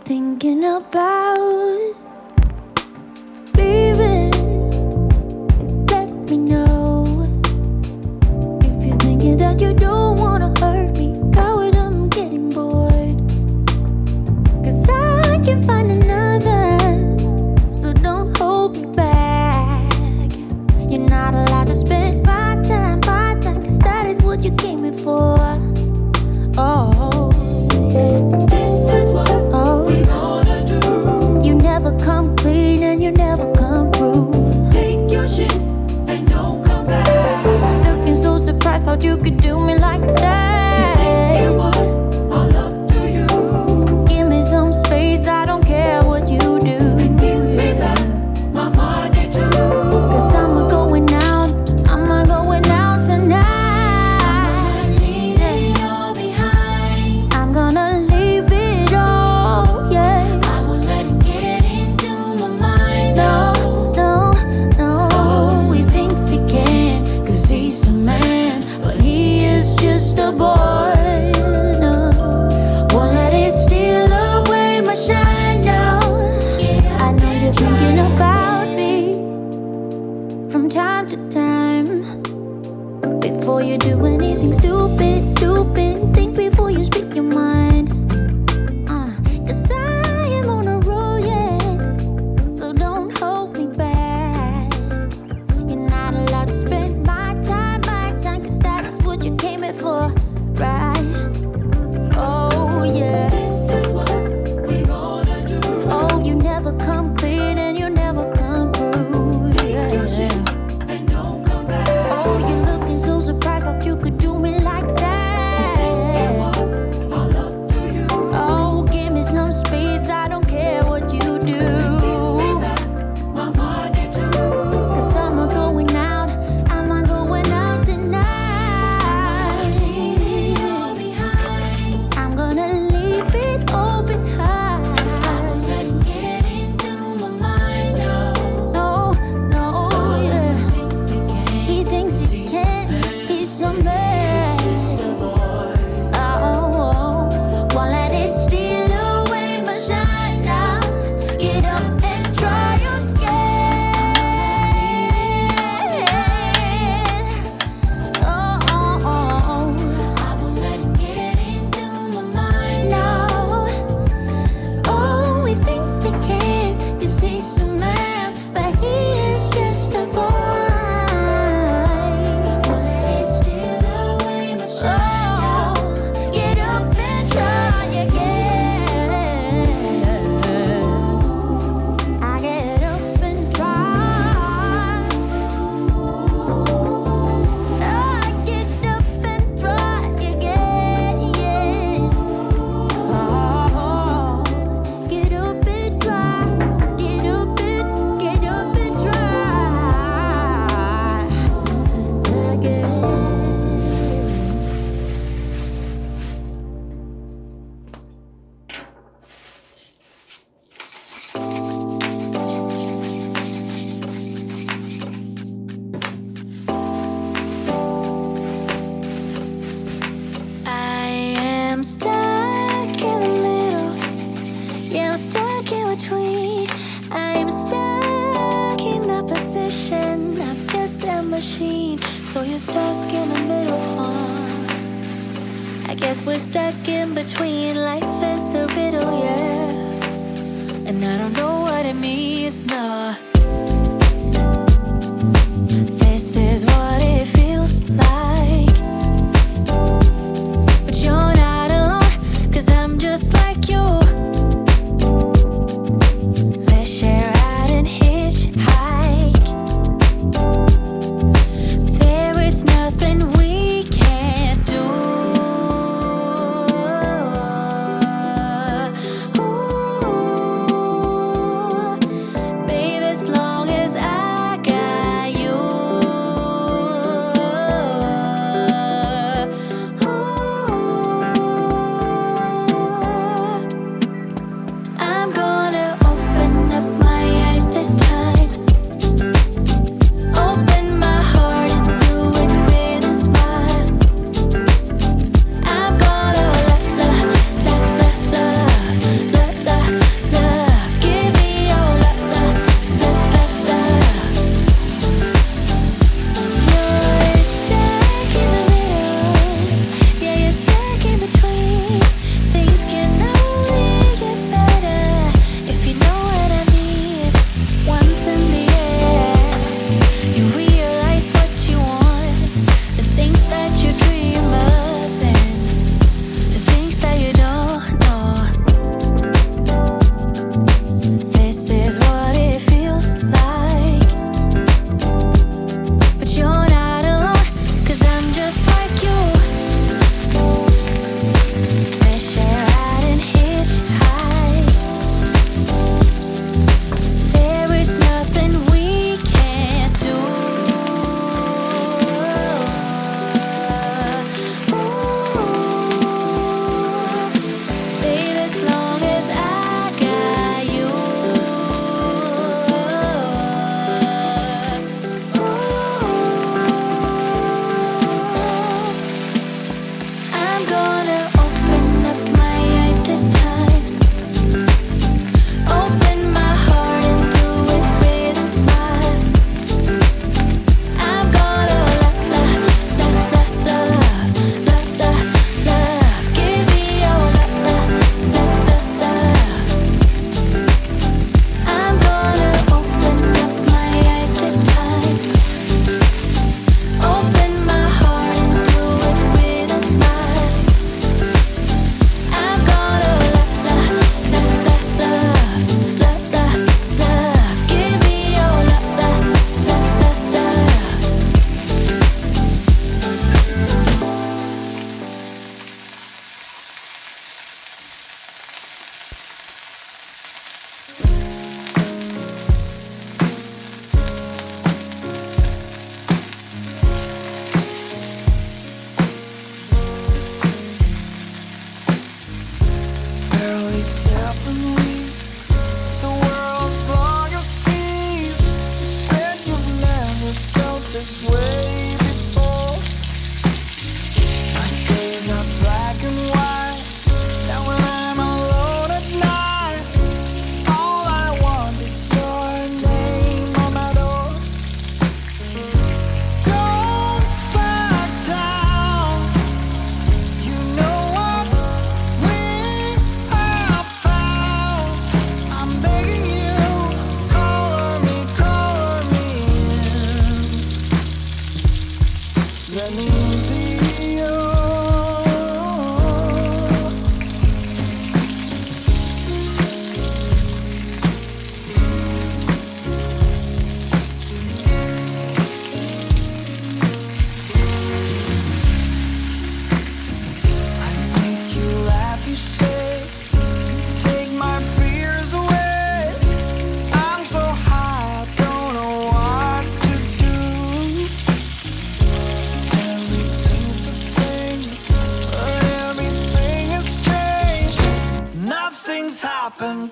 thinking about leaving? Let me know if you're thinking that you don't wanna hurt me. Coward, I'm getting bored, 'cause I can find another, so don't hold me back. You're not allowed to spend my time, 'cause that is what you came here for. Oh, this is what we gonna do. You never come clean and you never come through. Take your shit and don't come back. Looking so surprised how you could do me like that. You think it was all up to you. Give me some space, I don't care what you do. And give me back my money too. 'Cause I'm going out tonight. Before you do anything stupid, think before you speak your mind. 'Cause I am on a roll, yeah, so don't hold me back. You're not allowed to spend my time, 'cause that is what you came here for, right? Oh yeah, this is what we gonna do. Oh, you never come clean and you never come through, yeah. So surprised how you could do me like that. All up to you. Oh, give me some space, I don't care what you do. My money too. 'Cause I'm going out tonight. I'm gonna leave it all behind. I'm gonna get into my mind. No, yeah. He thinks he can. He's your man. Oh, won't let it steal away my shine now. Get up and try again. Oh, I won't let it get into my mind now. Oh, he thinks he can, 'cause he's a man, but he is just a boy. Get up and try again. I get up and try. I get up and try again, yeah. Oh, get up and try. Get up and try again. I am stuck in the middle. Yeah, I'm stuck in between. I'm stuck in the position. I'm just a machine. So you're stuck in the middle, huh? I guess we're stuck in between. Life is a riddle, yeah. And I don't know what it means, no. This is what it feels like. But you're not alone, 'cause I'm just like you. Let's share out and hitchhike. There is nothing we can't do. Ooh.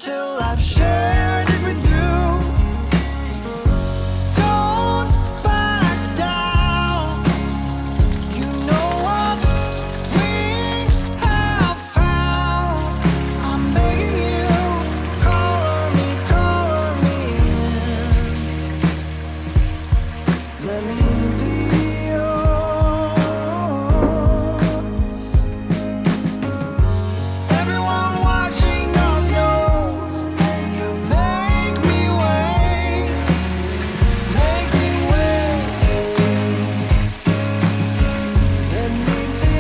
till I've shared it with you. Don't back down. You know what we have found. I'm begging you, color me in. Let me be yours. Everyone watching us knows, and you make me wait, make me wait. Let me be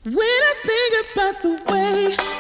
When I think about the way